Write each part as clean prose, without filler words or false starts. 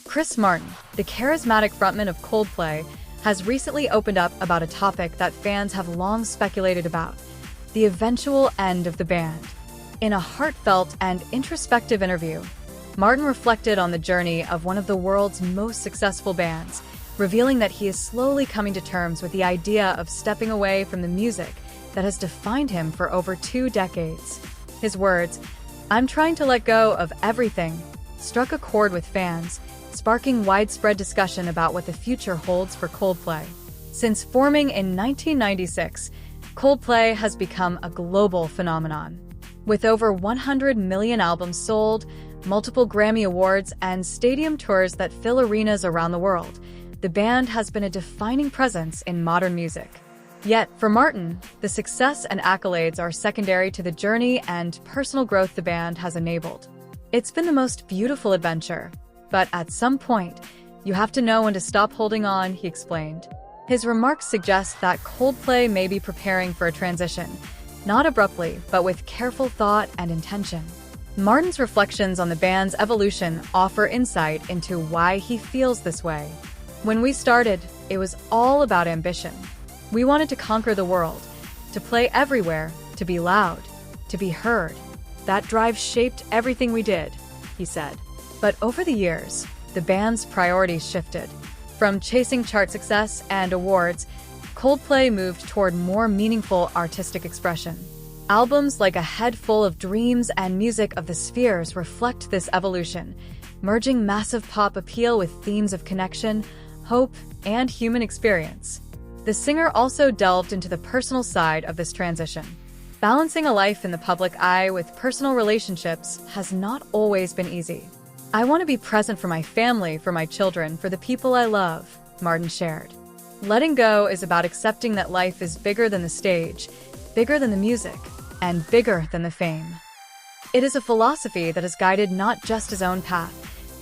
Chris Martin, the charismatic frontman of Coldplay, has recently opened up about a topic that fans have long speculated about: the eventual end of the band. In a heartfelt and introspective interview, Martin reflected on the journey of one of the world's most successful bands, revealing that he is slowly coming to terms with the idea of stepping away from the music that has defined him for over 2 decades. His words, "I'm trying to let go of everything," struck a chord with fans, sparking widespread discussion about what the future holds for Coldplay. Since forming in 1996, Coldplay has become a global phenomenon. With over 100 million albums sold, multiple Grammy Awards, and stadium tours that fill arenas around the world, the band has been a defining presence in modern music. Yet, for Martin, the success and accolades are secondary to the journey and personal growth the band has enabled. "It's been the most beautiful adventure, but at some point, you have to know when to stop holding on," he explained. His remarks suggest that Coldplay may be preparing for a transition, not abruptly, but with careful thought and intention. Martin's reflections on the band's evolution offer insight into why he feels this way. "When we started, it was all about ambition. We wanted to conquer the world, to play everywhere, to be loud, to be heard. That drive shaped everything we did," he said. But over the years, the band's priorities shifted. From chasing chart success and awards, Coldplay moved toward more meaningful artistic expression. Albums like A Head Full of Dreams and Music of the Spheres reflect this evolution, merging massive pop appeal with themes of connection, hope, and human experience. The singer also delved into the personal side of this transition. "Balancing a life in the public eye with personal relationships has not always been easy. I want to be present for my family, for my children, for the people I love," Martin shared. Letting go is about accepting that life is bigger than the stage, bigger than the music, and bigger than the fame. It is a philosophy that has guided not just his own path,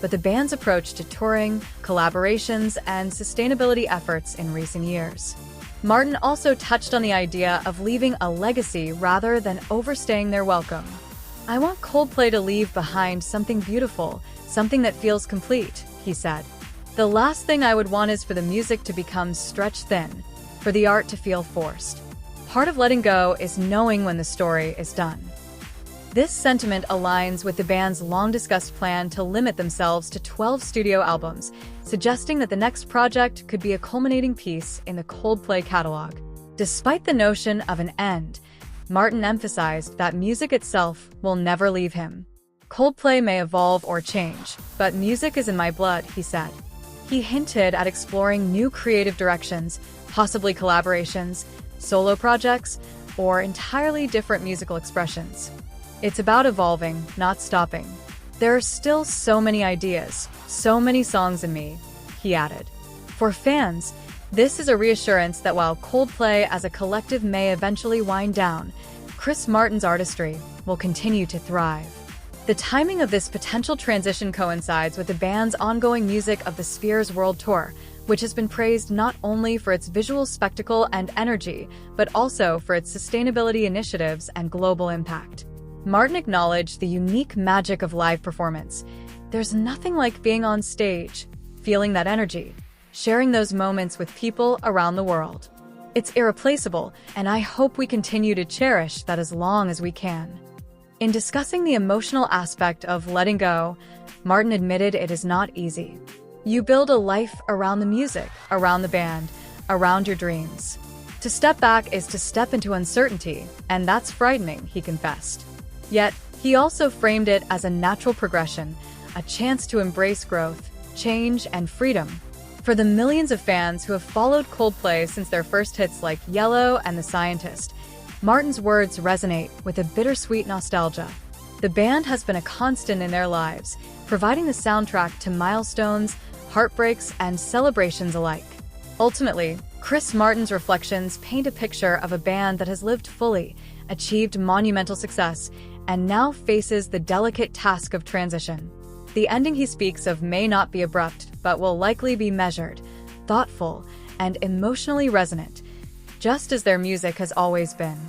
but the band's approach to touring, collaborations, and sustainability efforts in recent years. Martin also touched on the idea of leaving a legacy rather than overstaying their welcome. "I want Coldplay to leave behind something beautiful, something that feels complete," he said. "The last thing I would want is for the music to become stretched thin, for the art to feel forced. Part of letting go is knowing when the story is done." This sentiment aligns with the band's long-discussed plan to limit themselves to 12 studio albums, suggesting that the next project could be a culminating piece in the Coldplay catalog. Despite the notion of an end, Martin emphasized that music itself will never leave him. "Coldplay may evolve or change, but music is in my blood," he said. He hinted at exploring new creative directions, possibly collaborations, solo projects, or entirely different musical expressions. "It's about evolving, not stopping. There are still so many ideas, so many songs in me," he added. For fans, this is a reassurance that while Coldplay as a collective may eventually wind down, Chris Martin's artistry will continue to thrive. The timing of this potential transition coincides with the band's ongoing Music of the Spheres World Tour, which has been praised not only for its visual spectacle and energy, but also for its sustainability initiatives and global impact. Martin acknowledged the unique magic of live performance. "There's nothing like being on stage, feeling that energy, sharing those moments with people around the world. It's irreplaceable, and I hope we continue to cherish that as long as we can." In discussing the emotional aspect of letting go, Martin admitted it is not easy. "You build a life around the music, around the band, around your dreams. To step back is to step into uncertainty, and that's frightening," he confessed. Yet, he also framed it as a natural progression, a chance to embrace growth, change, and freedom. For the millions of fans who have followed Coldplay since their first hits like Yellow and The Scientist, Martin's words resonate with a bittersweet nostalgia. The band has been a constant in their lives, providing the soundtrack to milestones, heartbreaks, and celebrations alike. Ultimately, Chris Martin's reflections paint a picture of a band that has lived fully, achieved monumental success, and now faces the delicate task of transition. The ending he speaks of may not be abrupt, but will likely be measured, thoughtful, and emotionally resonant, just as their music has always been.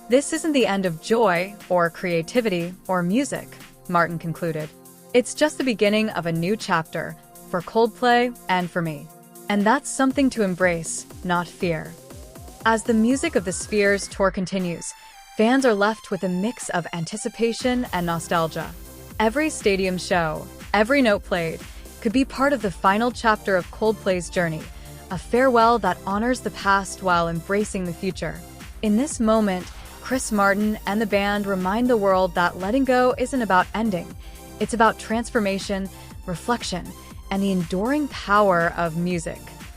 "This isn't the end of joy, or creativity, or music," Martin concluded. "It's just the beginning of a new chapter, for Coldplay, and for me. And that's something to embrace, not fear. As the Music of the Spheres tour continues, fans are left with a mix of anticipation and nostalgia. Every stadium show, every note played, could be part of the final chapter of Coldplay's journey, a farewell that honors the past while embracing the future. In this moment, Chris Martin and the band remind the world that letting go isn't about ending. It's about transformation, reflection, and the enduring power of music.